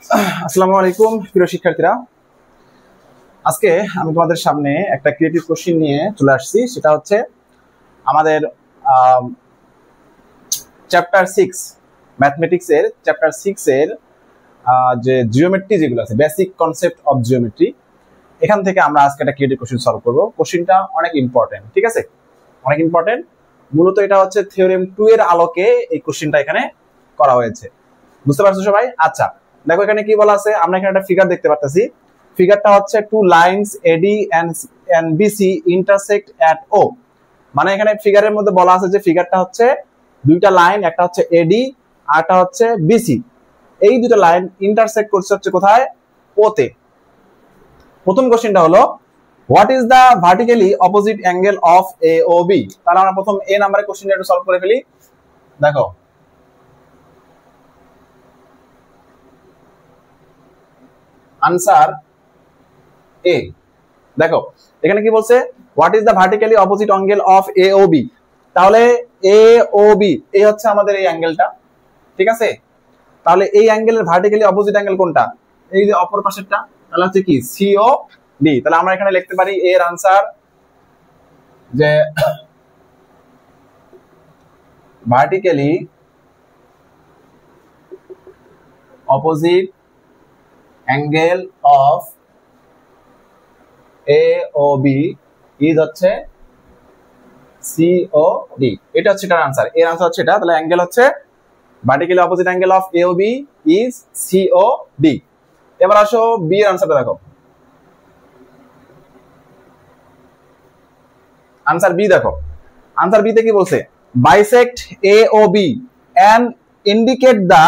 আসসালামু আলাইকুম প্রিয় শিক্ষার্থীরা, আজকে আমি তোমাদের সামনে একটা ক্রিয়েটিভ কোশ্চেন নিয়ে চলে আসছি। সেটা হচ্ছে আমাদের চ্যাপ্টার 6 ম্যাথমেটিক্সের চ্যাপ্টার 6 এর যে জিওমেট্রি যেগুলো আছে, বেসিক কনসেপ্ট অফ জিওমেট্রি, এখান থেকে আমরা আজকে একটা ক্রিয়েটিভ কোশ্চেন সলভ করব। কোশ্চেনটা অনেক ইম্পর্টেন্ট, ঠিক আছে, অনেক ইম্পর্টেন্ট। মূলত এটা হচ্ছে থিওরেম 2 এর আলোকে এই কোশ্চেনটা এখানে করা হয়েছে। বুঝতে পারছো সবাই? আচ্ছা, দেখো এখানে কি বলা আছে। আমরা এখানে একটা ফিগার দেখতে পাচ্ছি। ফিগারটা হচ্ছে two lines AD and BC intersect at O. মানে এখানে ফিগারের মধ্যে বলা আছে যে ফিগারটা হচ্ছে দুইটা লাইন, একটা হচ্ছে এডি আর একটা হচ্ছে বিসি। এই দুটো লাইন ইন্টারসেক্ট করছে হচ্ছে কোথায়? ও তে। প্রথম কোশ্চেনটা হলো what is the vertically opposite angle of A O B. তাহলে আমরা প্রথম এ নাম্বারের কোশ্চেনটা একটু সলভ করে ফেলি। দেখো আনসার এ। দেখো এখানে কি বলছে, what is the vertically opposite angle of A O B. তাহলে এ ও বি এই হচ্ছে আমাদের এই অ্যাঙ্গেলটা, ঠিক আছে। তাহলে এই অ্যাঙ্গেলের ভার্টিক্যালি অপোজিট অ্যাঙ্গেল কোনটা? এই যে অপর পাশেরটা, তাহলে হচ্ছে কি সি ও ডি। তাহলে আমরা এখানে লিখতে পারি এর আনসার যে vertically opposite angle of A O B is হচ্ছে সি ও ডি। এটা হচ্ছে এটার আনসার, এর আনসার হচ্ছে এটা। তাহলে অ্যাঙ্গেল হচ্ছে vertically opposite angle of A O B is C O D. এবার আসো বি এর আনসারটা দেখো। আনসার বি দেখো, আনসার বি তে কি বলছে, bisect A O B and indicate the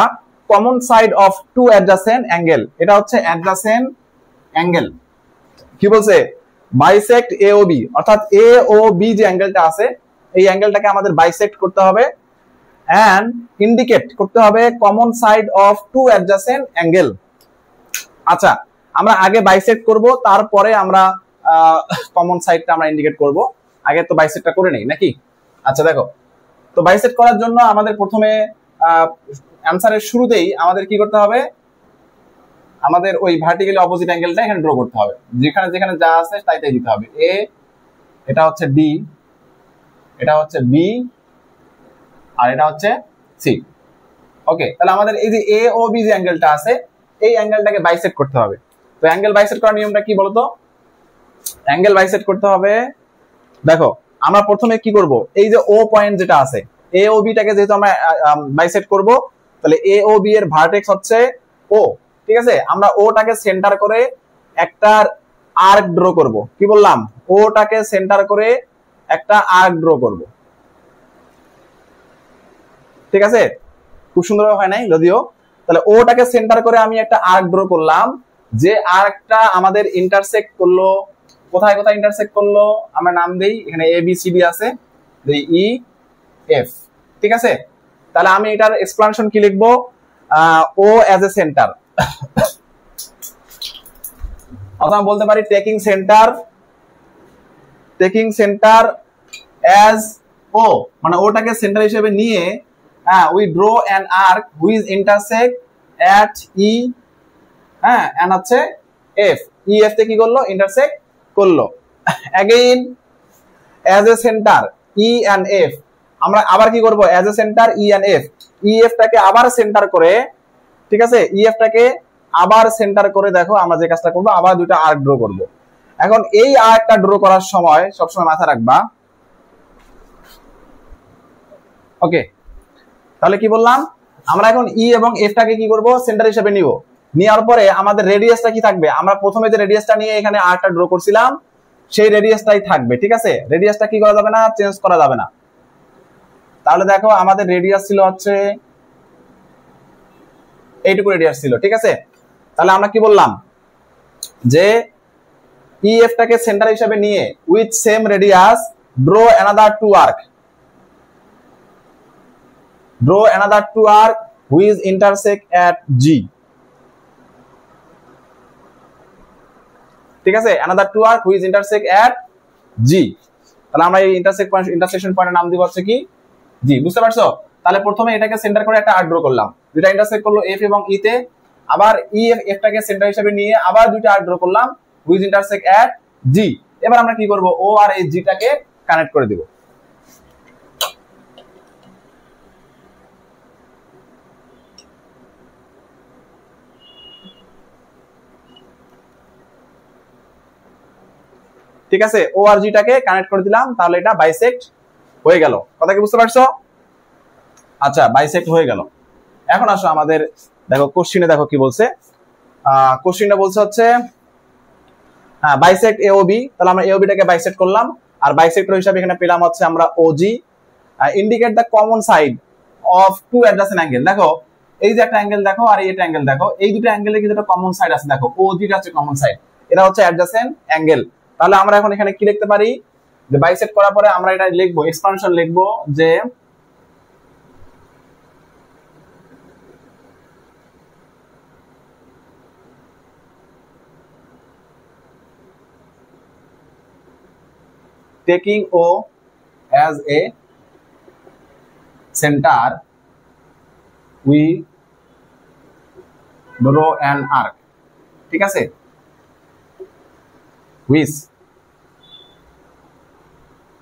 common side of two adjacent angle. এটা হচ্ছে অ্যাডজাসেন্ট অ্যাঙ্গেল। কি বলছে? বাইসেক্ট এ ও বি, অর্থাৎ এ ও বি যে অ্যাঙ্গেলটা আছে এই অ্যাঙ্গেলটাকে আমাদের বাইসেক্ট করতে হবে এন্ড ইন্ডিকেট করতে হবে common side of two adjacent angle. আচ্ছা, আমরা আগে বাইসেক্ট করব, তারপরে আমরা কমন সাইডটা আমরা ইন্ডিকেট করব। আগে তো বাইসেক্টটা করে নেই নাকি? আচ্ছা দেখো, তো বাইসেক্ট করার জন্য আমাদের প্রথমে অ্যানসারের শুরুতেই আমাদের কি করতে হবে, আমাদের ওই ভার্টিক্যালি অপোজিট অ্যাঙ্গেলটা এখানে ড্র করতে হবে। যেখানে যেখানে যা আছে তাই তাই দিতে হবে। এ, এটা হচ্ছে ডি, এটা হচ্ছে বি, আর এটা হচ্ছে সি। ওকে, তাহলে আমাদের এই যে এ ও বি যে অ্যাঙ্গেলটা আছে এই অ্যাঙ্গেলটাকে বাইসেক্ট করতে হবে। তো অ্যাঙ্গেল বাইসেক্ট করার নিয়মটা কি বলতো? অ্যাঙ্গেল বাইসেক্ট করতে হবে, দেখো আমরা প্রথমে কি করব, এই যে ও পয়েন্ট যেটা আছে এ ও বিটাকে যেহেতু আমরা বাইসেক্ট করব, তাহলে এ ও বি এর ভার্টেক্স হচ্ছে ও, ঠিক আছে। আমরা ওটাকে সেন্টার করে একটা আর্ক ড্র করব। কি বললাম? ওটাকে সেন্টার করে একটা আর্ক ড্র করব, ঠিক আছে। খুব সুন্দর হয় নাই যদিও। তাহলে ওটাকে সেন্টার করে আমি একটা আর্ক ড্র করলাম, যে আর্কটা আমাদের ইন্টারসেক্ট করলো কোথায় কোথায় ইন্টারসেক্ট করলো আমরা নাম দেই। এখানে এ বি সি ডি আছে, ই এফ, ঠিক আছে। তাহলে আমি এটার এক্সপ্লানেশন কি লিখবো, ও অ্যাজ এ সেন্টার, অথবা বলতে পারি টেকিং সেন্টার অ্যাজ ও, মানে ওটাকে সেন্টার হিসেবে নিয়ে we draw an arc which intersect at E, and হচ্ছে এফ। ই এফ তে কি করলো? ইন্টারসেক্ট করলো। Again as a centre E and F, আমরা আবার কি করব, as a centre E and F. E F টাকে আবার সেন্টার করে, ঠিক আছে, ই এফ টাকে আবার সেন্টার করে দেখো আমরা যে কাজটা করব, আবার দুটো আর্ক ড্র করব। এখন এই আর্কটা ড্র করার সময় সবসময় মাথায় রাখবা, ওকে। তাহলে কি বললাম, আমরা এখন ই এবং এফ টাকে কি করব, সেন্টার হিসেবে নিব। নেওয়ার পরে আমাদের রেডিয়াসটা কি থাকবে, আমরা প্রথমে যে রেডিয়াসটা নিয়ে এখানে আর্কটা ড্র করছিলাম সেই রেডিয়াসটাই থাকবে, ঠিক আছে। রেডিয়াসটা কি করা যাবে না, চেঞ্জ করা যাবে না। তাহলে দেখো আমাদের রেডিয়াস ছিল হচ্ছে এইটুকু রেডিয়াস ছিল, ঠিক আছে। তাহলে আমরা কি বললাম যে ই এফ টাকে সেন্টার হিসেবে নিয়ে with same radius draw another two arc, which intersect at G, ঠিক আছে। Another two arc which intersect at G. তাহলে আমরা এই ইন্টারসেকশন পয়েন্টের নাম দিব হচ্ছে কি জি। বুঝতে পারছো? তাহলে প্রথমে এটাকে সেন্টার করে একটা আর্ক ড্র করলাম, যেটা ইন্টারসেক্ট করলো এফ এবং ই তে। আবার ই এফটাকে সেন্টার হিসেবে নিয়ে আবার দুইটা আর্ক ড্র করলাম হুইচ ইন্টারসেক্ট এট জি। এবার আমরা কি করব, ও আর এই জিটাকে কানেক্ট করে দিব। ঠিক আছে, ও আর জিটাকে কানেক্ট করে দিলাম, তাহলে এটা বাইসেক্ট হয়ে গেল। কথা কি বুঝতে পারছো? আচ্ছা, বাইসেক্ট হয়ে গেল। এখন আসো আমাদের দেখো কোশ্চিনে, দেখো কি বলছে। কোশ্চিনটা বলছে হচ্ছে বাইসেক্ট এ ও বি, তাহলে আমরা এ ও বিটাকে বাইসেক্ট করলাম, আর বাইসেক্টর হিসাবে এখানে পেলাম হচ্ছে আমরা OG. Indicate the common side of two adjacent angle. দেখো এই যে একটা অ্যাঙ্গেল দেখো আর এই একটা অ্যাঙ্গেল দেখো, এই দুটো অ্যাঙ্গেলে কিন্তু একটা কমন সাইড আছে। দেখো ওজিটা হচ্ছে কমন সাইড, এটা হচ্ছে অ্যাডজাসেন্ট অ্যাঙ্গেল। তাহলে আমরা এখন এখানে কি লিখতে পারি, যে বাইসেক্ট করার পরে আমরা এটা লিখবো, এক্সপানশন লিখবো যে taking O as a center, we draw an arc, ঠিক আছে, which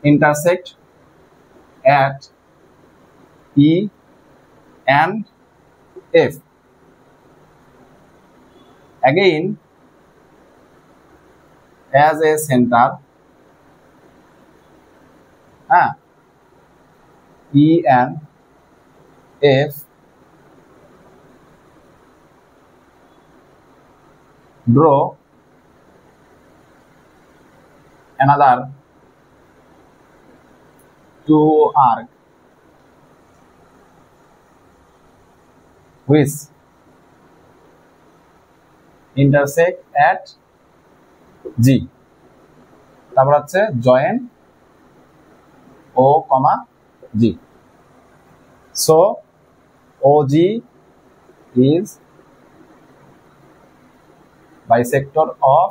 intersect at E and F. Again, as a center, E and F draw another two arc which intersect at G. তারপর হচ্ছে join O, G. So OG is bisector of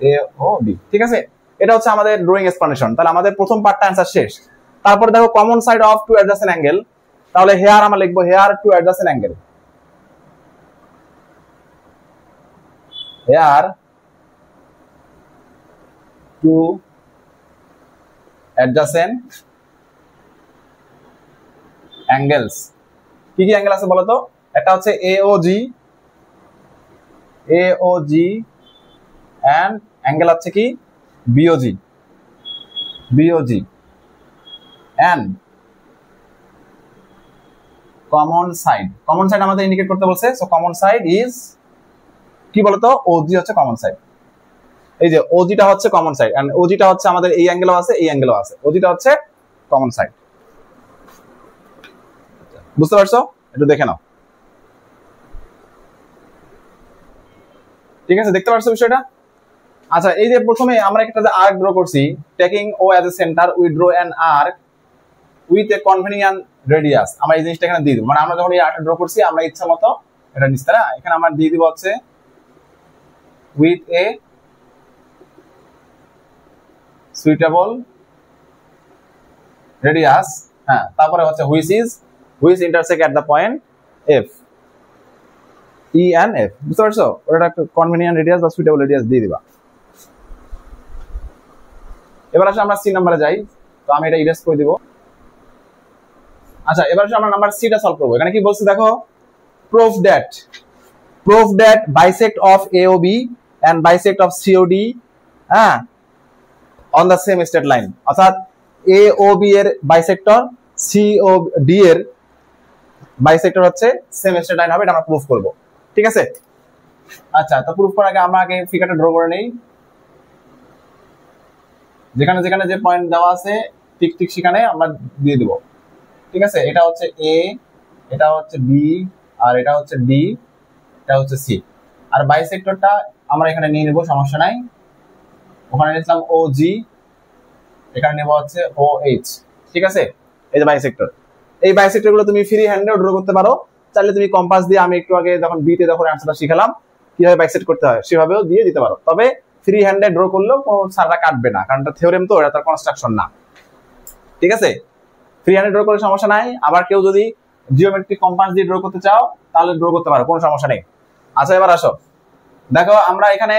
AOB, ঠিক আছে। এটা হচ্ছে আমাদের drawing explanation. তাহলে আমাদের প্রথম পার্টটা অ্যানসার শেষ। তারপরে দেখো common side of two adjacent angle, তাহলে হেয়ার আমরা লিখবো here two adjacent angle, here two adjacent angles. কি কি অ্যাঙ্গেল আছে বলতো? একটা হচ্ছে এওজি, এওজি এন্ড অ্যাঙ্গেল আছে কি BOG, BOG and common side. Common side আমাদের ইন্ডিকেট করতে বলছে, সো কমন সাইড ইজ কি বলতো, ওজি হচ্ছে কমন সাইড। এই যে ওজিটা হচ্ছে কমন সাইড, এন্ড ওজিটা হচ্ছে আমাদের এই অ্যাঙ্গেলও আছে, এই অ্যাঙ্গেলও আছে, ওজিটা হচ্ছে কমন সাইড। বুঝতে পারছো? একটু দেখে নাও, ঠিক আছে, দেখতে পারছো বিষয়টা? আচ্ছা, এই যে প্রথমে আমরা একটা আর্ক ড্র করছি, taking O as a centre we draw an arc with a convenient radius. আমরা এই জিনিসটা এখানে দিয়ে দিব, মানে আমরা যখন এই আর্কটা ড্র করছি আমরা ইচ্ছা মতো এটা নিচ্ছি না, এখানে আমরা দিয়ে দিব হচ্ছে উইথ এ সুইটেবল রেডিয়াস, হ্যাঁ, তারপরে হচ্ছে which intersect at the point F, E and F. বুঝতে পারছো? ওটা একটা কনভেনিয়েন্ট রেডিয়াস বা সুইটেবল রেডিয়াস দিয়ে দিবা। এবার আসলে আমরা সি নাম্বারে যাই, তো আমি এটা ইরেজ করে দিব। আচ্ছা, এবার আমরা নাম্বার সিটা সলভ করব। এখানে কি বলছে দেখো, proof that bisect of AOB and bisect of COD on the same straight line. অর্থাৎ AOB এর বাইসেক্টর COD এর বাইসেক্টর হচ্ছে সেম স্ট্রেট লাইন হবে, এটা আমরা প্রুফ করব, ঠিক আছে। আচ্ছা, তো প্রুফ করার আগে আমরা আগে ফিগারটা ড্র করে নেই। যেখানে যেখানে যে পয়েন্ট দেওয়া আছে ঠিক ঠিক সেখানে আমরা দিয়ে দেব, ঠিক আছে। এটা হচ্ছে A, এটা হচ্ছে B, আর এটা হচ্ছে D, এটা হচ্ছে C। আর বাইসেক্টরটা আমরা এখানে নিয়ে নেব, সমস্যা নাই। ওখানে নিলাম OG, এখানে নেব হচ্ছে OH, ঠিক আছে। এই যে বাইসেক্টর, এই বাইসেক্টর গুলো তুমি ফ্রি হ্যান্ডেও ড্র করতে পারো, চাইলে তুমি কম্পাস দিয়ে, আমি একটু আগে যখন বিতে যখন অ্যান্সারটা শিখালাম কিভাবে বাইসেক্ট করতে হয় সেভাবেও দিয়ে দিতে পারো। তবে ফ্রি হ্যান্ডে ড্র করলেও কোনো স্যাররা কাটবে না, কারণ এটা থিওরেম, তো এটা তার কনস্ট্রাকশন না, ঠিক আছে। ফ্রি হ্যান্ডে ড্র করে সমস্যা নাই। আবার কেউ যদি জিওমেট্রিক কম্পাস দিয়ে ড্র করতে চাও তাহলে ড্র করতে পারো, কোনো সমস্যা নেই। আচ্ছা এবার আসো, দেখো আমরা এখানে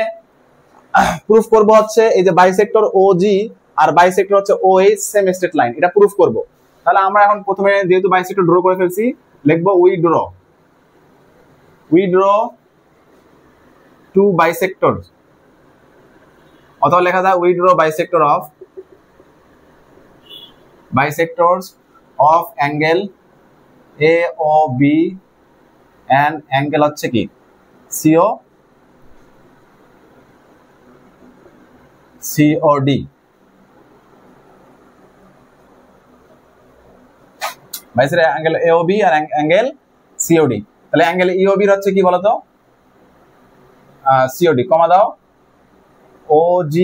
প্রুফ করব হচ্ছে এই যে বাইসেক্টর ওজি আর বাইসেক্টর হচ্ছে ওএইচ সেম স্ট্রেট লাইন, এটা প্রুফ করব। তাহলে আমরা এখন প্রথমে যেহেতু বাইসেক্টর ড্র করে ফেলছি, লিখবো উই ড্র টু বাইসেক্টর, অথবা লেখা যায় we draw bisectors of angle AOB and angle হচ্ছে কি COD। বাইসের অ্যাঙ্গেল AOB আর অ্যাঙ্গেল COD। তাহলে অ্যাঙ্গেল EOB এর হচ্ছে কি বলতো COD, কমা দাও OG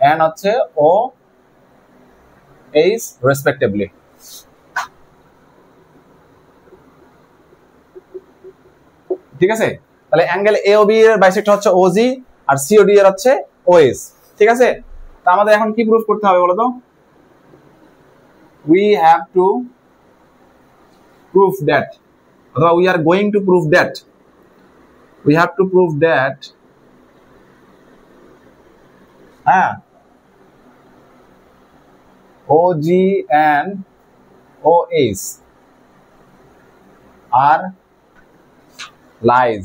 and হচ্ছে OH রেসপেক্টিভলি। ঠিক আছে, তাহলে অ্যাঙ্গেল AOB এর বাইসেক্টর হচ্ছে OG আর COD এর হচ্ছে OH। ঠিক আছে, তো আমাদের এখন কি প্রুফ করতে হবে বলতো? we have to prove that, অথবা we are going to prove that, we have to prove that OG and OH are lie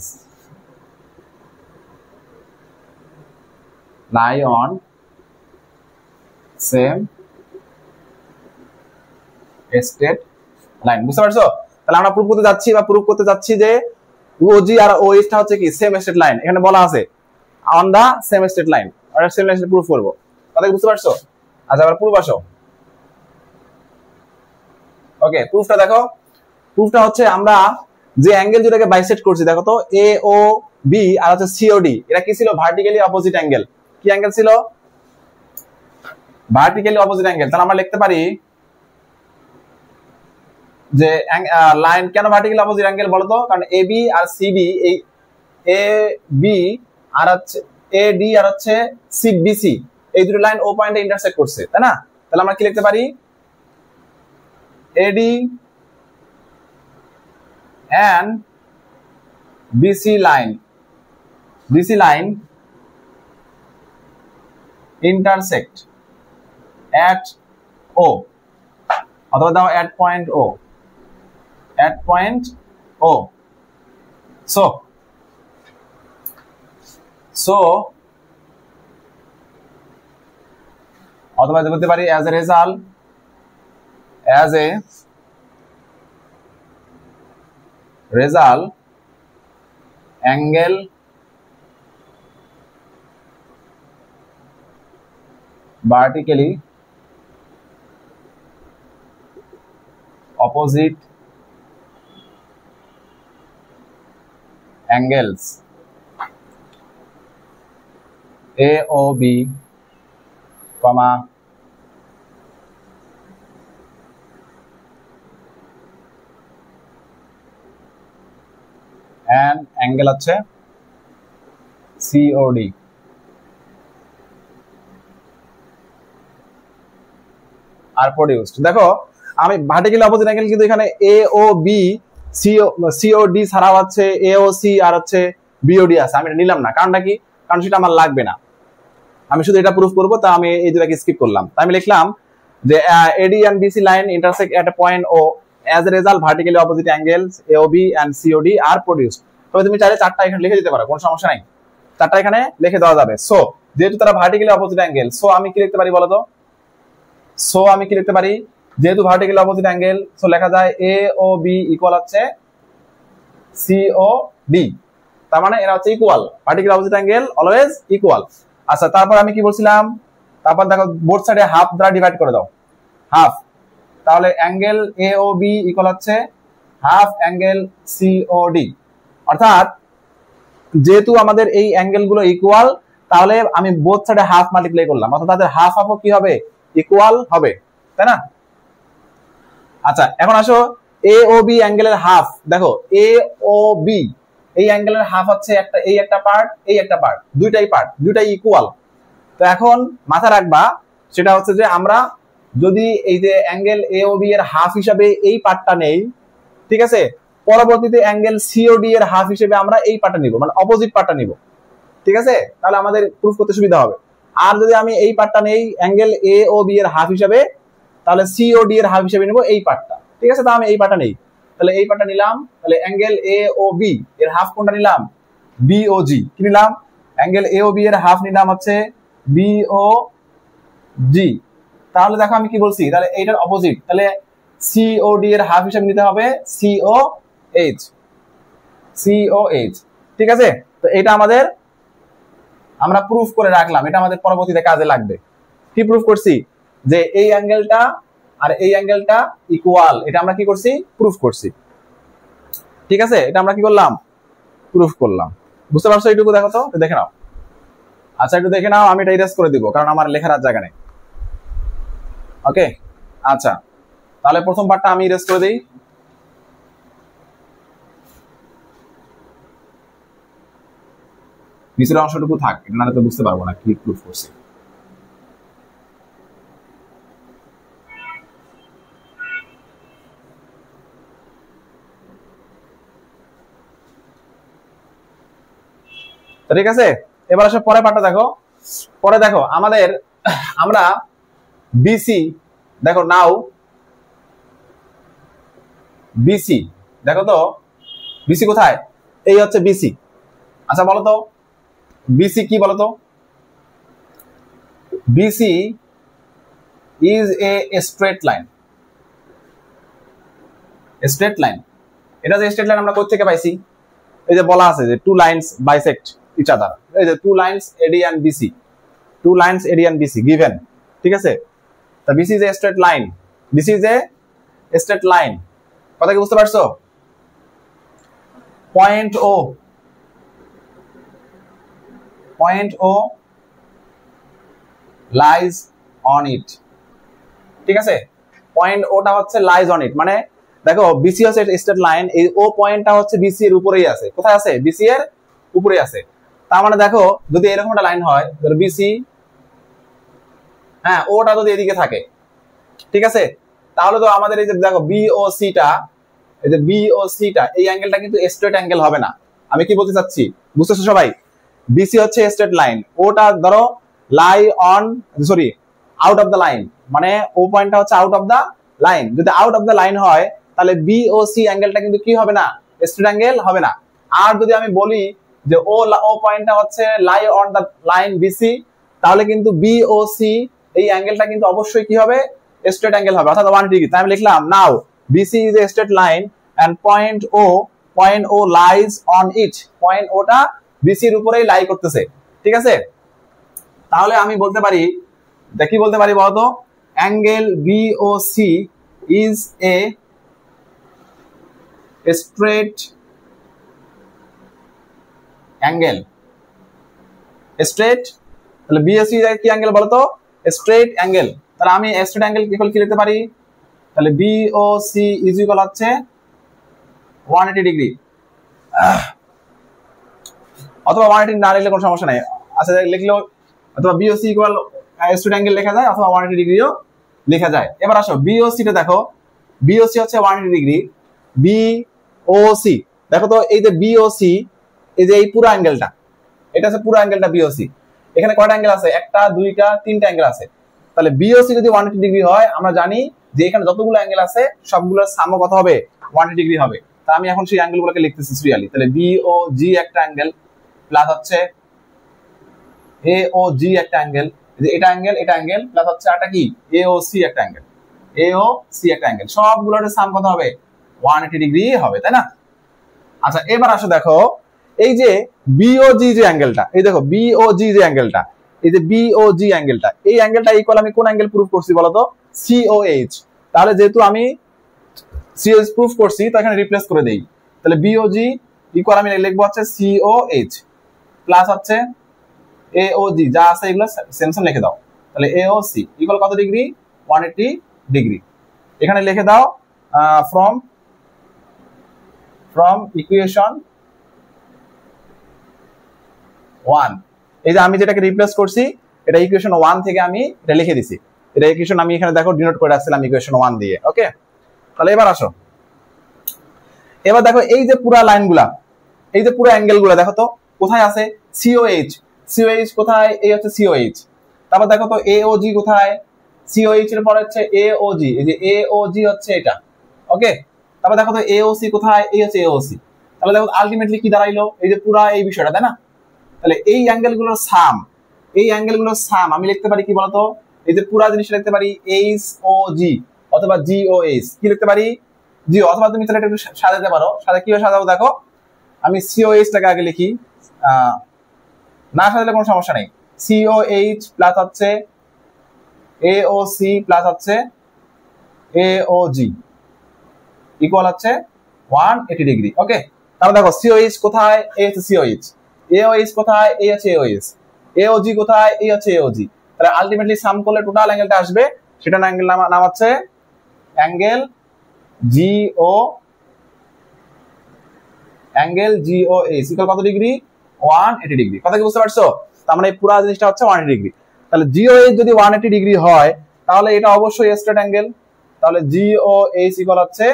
on same straight line। বুঝতে পারছো? তাহলে আমরা প্রুফ করতে যাচ্ছি যে OG আর OH টা হচ্ছে কি সেম স্ট্রেট লাইন, এখানে বলা আছে on the same straight line, আর সেম লাইন প্রুফ করব। কথা বুঝতে পারছো? আচ্ছা এবার প্রুফ আসো। ওকে, প্রুফটা দেখো। প্রুফটা হচ্ছে আমরা যে অ্যাঙ্গেল দুটাকে বাইসেক্ট করছি, দেখো তো AOB আর হচ্ছে COD, এরা কি ছিল? Vertically opposite angle. কি অ্যাঙ্গেল ছিল? Vertically opposite angle. তাহলে আমরা লিখতে পারি যে লাইন কেন ভার্টিক্যালি অপোজিট অ্যাঙ্গেল বলতো? কারণ AB আর CD, এই AB আর হচ্ছে AD আর হচ্ছে BC, এই দুটো লাইন ও পয়েন্টে ইন্টারসেক্ট করছে, তাই না? তাহলে আমরা কি লিখতে পারি? AD and BC line intersect at O, অথবা দাও at point O, so অথবা বলতে পারি as a result angle vertically opposite angles AOB, and angle হচ্ছে COD। আর প্রোডিউসড, দেখো আমি ভার্টিক্যালি অপোজিট অ্যাঙ্গেল কিন্তু এখানে AOB COD ছাড়াও হচ্ছে AOC আর হচ্ছে BOD আছে, আমি এটা নিলাম না। কারণটা কি? কারণ সেটা আমার লাগবে না, আমি শুধু এটা প্রুফ করব। তা আমি এই দুটাকে স্কিপ করলাম। তাই আমি লিখলাম যে AD and BC line intersect at a point O, as a result vertically opposite angles AOB and COD are produced। তবে তুমি চাইলে চারটা এখানে লিখে দিতে পারো, কোনো সমস্যা নাই, চারটা এখানে লিখে দেওয়া যাবে। সো যেহেতু তারা ভার্টিক্যালি অপোজিট অ্যাঙ্গেল, সো আমি কি লিখতে পারি বলতো? যেহেতু ভার্টিক্যালি অপোজিট অ্যাঙ্গেল, সো লেখা যায় AOB ইকুয়াল হচ্ছে COD। তার মানে এরা হচ্ছে equal, vertically opposite angle always equal. আচ্ছা তারপর আমি কি বলছিলাম? তারপর দেখো বোথ সাইডে হাফ দ্বারা ডিভাইড করে দাও, হাফ। তাহলে অ্যাঙ্গেল AOB ইকুয়াল হচ্ছে হাফ অ্যাঙ্গেল COD। অর্থাৎ যেহেতু আমাদের এই অ্যাঙ্গেল গুলো ইকুয়াল, তাহলে আমি বোথ সাইডে হাফ মাল্টিপ্লাই করলাম, অর্থাৎ তাদের হাফ হাফও কি হবে? ইকুয়াল হবে, তাই না? আচ্ছা এখন আসো AOB অ্যাঙ্গেলের হাফ। দেখো AOB এই অ্যাঙ্গেলের হাফ হচ্ছে এই একটা পার্ট, এই একটা পার্ট, দুইটাই ইকুয়াল। তো এখন মাথা রাখবা সেটা হচ্ছে যে আমরা যদি এই যে অ্যাঙ্গেল AOB এর হাফ হিসাবে এই পার্টটা নেই, ঠিক আছে, পরবর্তীতে অ্যাঙ্গেল সিওডি এর হাফ হিসেবে আমরা এই পার্টটা নিব, মানে অপোজিট পার্টটা নিব। ঠিক আছে, তাহলে আমাদের প্রুফ করতে সুবিধা হবে। আর যদি আমি এই পার্টটা নেই অ্যাঙ্গেল এ ও বি এর হাফ হিসেবে, তাহলে সিওডি এর হাফ হিসেবে নিব এই পার্টটা। ঠিক আছে, তাহলে আমি এই পার্টটা নেই, তাহলে এই পার্টটা নিলাম। তাহলে অ্যাঙ্গেল এ ও বি এর হাফ কোনটা নিলাম? বিওজি। কি নিলাম? অ্যাঙ্গেল এ ও বি এর হাফ নিলাম হচ্ছে বিওজি। তাহলে দেখো আমি কি বলছি, তাহলে এইটার অপোজিট, তাহলে সিওডি এর হাফ হিসেবে নিতে হবে সিওএইচ। সিওএইচ। ঠিক আছে, তো এটা আমাদের আমরা প্রুফ করে রাখলাম, এটা আমাদের পরবর্তীতে কাজে লাগবে। কি প্রুফ করছি? যে এই অ্যাঙ্গেলটা আর এই অ্যাঙ্গেলটা ইকুয়াল, এটা আমরা কি করছি? প্রুফ করছি। ঠিক আছে, এটা আমরা কি করলাম? প্রুফ করলাম। বুঝতে পারছো? এইটুকু দেখো তো, দেখে নাও। আচ্ছা একটু দেখে নাও, আমি এটা ইরেজ করে দিব কারণ আমার লেখার আর জায়গা নেই। ওকে, আচ্ছা তাহলে প্রথম পার্টটা আমি ইরেজ করে দিই। নিচের অংশটুকু থাক, এটা না তো বুঝতে পারবো না কি প্রুফ করছি। ঠিক আছে, এবার আসলে পরের পার্টটা দেখো। পরে দেখো আমাদের আমরা বিসি, দেখো নাও বিসি, দেখো তো বিসি কোথায়? এই হচ্ছে বিসি। আচ্ছা বলো তো বিসি কি বলো তো? BC is a straight line. Straight line, এটা যে স্ট্রেট লাইন আমরা কোথা থেকে পাইছি? এই যে বলা আছে যে two lines bisect each other, এই যে two lines AD and BC, two lines AD and BC given. ঠিক আছে, তা BC is a straight line, this is a straight line. কথা কি বুঝতে পারছো? Point O, point O lies on it. ঠিক আছে, পয়েন্ট ওটা হচ্ছে লাইজ অন ইট, মানে দেখো বিসি হচ্ছে স্ট্রেট লাইন, এই ও পয়েন্টটা হচ্ছে বিসি এর উপরেই আছে। কোথায় আছে? বিসি এর উপরেই আছে। তার মানে দেখো যদি এরকম একটা লাইন হয়, ধরো বিসি, হ্যাঁ ওটা যদি এদিকে থাকে, ঠিক আছে, তাহলে তো আমাদের এই যে দেখো বিওসিটা, এই যে বিওসিটা এই অ্যাঙ্গেলটা কিন্তু স্ট্রেট অ্যাঙ্গেল হবে না। আমি কি বলতে চাচ্ছি বুঝতেছো সবাই? বিসি হচ্ছে স্ট্রেট লাইন, ওটা ধরো lie on, sorry out of the line, মানে ও পয়েন্টটা হচ্ছে আউট অফ দ্য লাইন। যদি আউট অফ দ্য লাইন হয় তাহলে বিওসি অ্যাঙ্গেলটা কিন্তু কি হবে না? স্ট্রেট অ্যাঙ্গেল হবে না। আর যদি আমি বলি যে ও পয়েন্টটা হচ্ছে lie on the line BC, তাহলে কিন্তু বিওসি এই অ্যাঙ্গেলটা কিন্তু অবশ্যই কি হবে? স্ট্রেট অ্যাঙ্গেল হবে, অর্থাৎ 1 ডিগ্রি। তাই আমি লিখলাম now BC is a straight line and point O lies on it, point ওটা বিসির উপরেই লাই করতেছে। ঠিক আছে, তাহলে আমি বলতে পারি, দেখি বলতে পারি বলতো, angle BOC is a straight angle. Straight, তাহলে বিওসি কি অ্যাঙ্গেল বলতো? Straight angle. তাহলে আমি স্ট্রেট অ্যাঙ্গেল কি লিখতে পারি? তাহলে বিওসি ইজ ইকুয়াল হচ্ছে 180 ডিগ্রি, অথবা 180 না লিখলে কোনো সমস্যা নাই। আচ্ছা লিখলেও, অথবা বিওসি ইকুয়াল স্ট্রেট অ্যাঙ্গেল লেখা যায়, অথবা 180 ডিগ্রিও লেখা যায়। এবার আসো বিওসিটা দেখো, বিওসি হচ্ছে 180 ডিগ্রি। বিওসি দেখো তো, এই যে বিওসি, এই যে এই পুরো অ্যাঙ্গেলটা, এটা হচ্ছে পুরো অ্যাঙ্গেলটা বিওসি। এখানে কয়টা অ্যাঙ্গেল আছে? একটা, দুইটা, তিনটা অ্যাঙ্গেল আছে। তাহলে বিওসি যদি 180 ডিগ্রি হয়, আমরা জানি যে এখানে যতগুলো অ্যাঙ্গেল আছে সবগুলোর সাম কত হবে? 180 ডিগ্রি হবে। তা আমি এখন সেই অ্যাঙ্গেলগুলোকে লিখতেছি সিরিয়ালি। তাহলে বিওজি একটা অ্যাঙ্গেল, প্লাস হচ্ছে এওজি একটা অ্যাঙ্গেল, যে এটা অ্যাঙ্গেল, এটা অ্যাঙ্গেল, প্লাস হচ্ছে একটা কি এওসি একটা অ্যাঙ্গেল, এওসি একটা অ্যাঙ্গেল, সবগুলোর সাম কত হবে? 180 ডিগ্রি হবে, তাই না? আচ্ছা এবার আসো দেখো, এই যে বিওজি যে অ্যাঙ্গেলটা, এই দেখো বিওজি যে অ্যাঙ্গেলটা, এই যে বিওজি অ্যাঙ্গেলটা, এই অ্যাঙ্গেলটা ইকুয়াল আমি কোন অ্যাঙ্গেল প্রুফ করছি বলতো? সিওএইচ। তাহলে যেহেতু আমি সিওএইচ প্রুফ করছি, তো এখানে রিপ্লেস করে দেই। তাহলে বিওজি ইকুয়াল আমি লিখবো হচ্ছে সিওএইচ, প্লাস হচ্ছে এওজি, যা আছে এগুলো সেম সেম লিখে দাও। তাহলে এওসি ইকুয়াল কত ডিগ্রি? 180 ডিগ্রি। এখানে লিখে দাও ফ্রম ইকুয়েশন 1। এই যে আমি যেটাকে রিপ্লেস করছি, এটা ইকুয়েশন 1 থেকে আমি এটা লিখে দিছি। এটা ইকুয়েশন আমি এখানে দেখো ডিনোট করে রাখছিলাম ইকুয়েশন 1 দিয়ে। ওকে, তাহলে এবার আসো, এবার দেখো এই যে পুরা লাইনগুলা, এই যে পুরো অ্যাঙ্গেল গুলা দেখো তো কোথায় আছে, সিওএইচ, সিওএইচ কোথায়, এই হচ্ছে সিওএইচ। তারপর দেখো তো এওজি কোথায়, সিওএইচ এর পর হচ্ছে এওজি, এই যে এওজি হচ্ছে এটা, ওকে। তারপর দেখো তো এওসি কোথায়, এই হচ্ছে এওসি। তাহলে দেখো আলটিমেটলি কি দাঁড়াইলো, এই যে পুরা এই বিষয়টা, তাই না? তাহলে এই অ্যাঙ্গেল গুলোর সাম, এই অ্যাঙ্গেল গুলোর সাম আমি লিখতে পারি কি বলতো, এই যে পুরা জিনিসটা লিখতে পারি এইচ ও জি অথবা জি ও এইচ, কি লিখতে পারি জি, অথবা তুমি তাহলে একটু সাজাতে পারো। সাজা কিভাবে সাজাবো দেখো, আমি সিওএইচ টাকে আগে লিখি, না সাজালে কোনো সমস্যা নেই। সিওএইচ প্লাস হচ্ছে এওসি প্লাস হচ্ছে এওজি ইকুয়াল হচ্ছে 180 ডিগ্রি, ওকে। তাহলে দেখো সিওএইচ কোথায়, এই হচ্ছে সিওএইচ, এওএইচ কোথায়, এই হচ্ছে এওএইচ, এওজি কোথায়, এই হচ্ছে এওজি। তাহলে আলটিমেটলি সাম করলে টোটাল অ্যাঙ্গেলটা আসবে, সেটা অ্যাঙ্গেল নাম হচ্ছে অ্যাঙ্গেল জিও, অ্যাঙ্গেল জিওএইচ ইকুয়াল কত ডিগ্রি, 180 ডিগ্রি। কথা কি বুঝতে পারছো? তার মানে এই পুরো জিনিসটা হচ্ছে 180 ডিগ্রি। তাহলে জিওএইচ যদি 180 ডিগ্রি হয় তাহলে এটা অবশ্যই স্ট্রেট অ্যাঙ্গেল। তাহলে জিওএইচ ইকুয়াল হচ্ছে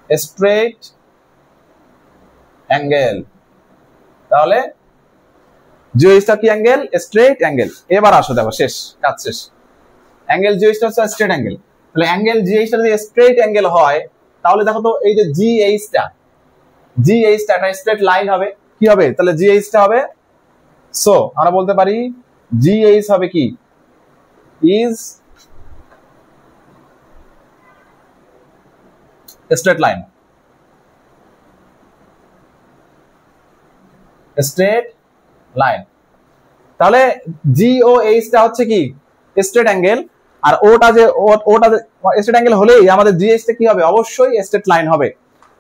স্ট্রেট অ্যাঙ্গেল। তাহলে জিওএইচটা কি অ্যাঙ্গেল, স্ট্রেট অ্যাঙ্গেল। এবার আসো দেখো, শেষ, কাজ শেষ। অ্যাঙ্গেল জিওএইচটা হচ্ছে স্ট্রেট অ্যাঙ্গেল। তাহলে অ্যাঙ্গেল জিওএইচটা যদি স্ট্রেট অ্যাঙ্গেল হয় তাহলে দেখো তো এই যে জিএইচটা, জিএইচটা একটা স্ট্রেট লাইন হবে, কি হবে তাহলে জিএইচটা হবে, সো আমরা বলতে পারি জিএইচ হবে কি, is straight line, straight line. তাহলে জিওএইচটা হচ্ছে কি স্ট্রেট অ্যাঙ্গেল, আর ওটা যে স্ট্রেট অ্যাঙ্গেল হলেই আমাদের জিএইচটা কি হবে, অবশ্যই স্ট্রেট লাইন হবে।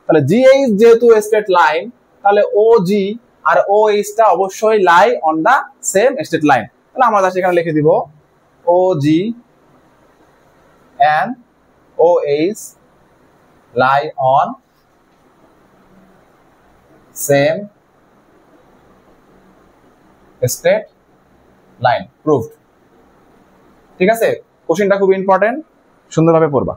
তাহলে জিএইচ যেহেতু স্ট্রেট লাইন, তাহলে ওজি আর ওএইচটা অবশ্যই lie on the same straight line. তাহলে আমরা সেখানে লিখে দিব OG and OH lie on same straight line, proved। ঠিক আছে, কোশ্চেনটা খুব ইম্পর্টেন্ট, সুন্দরভাবে পড়বা।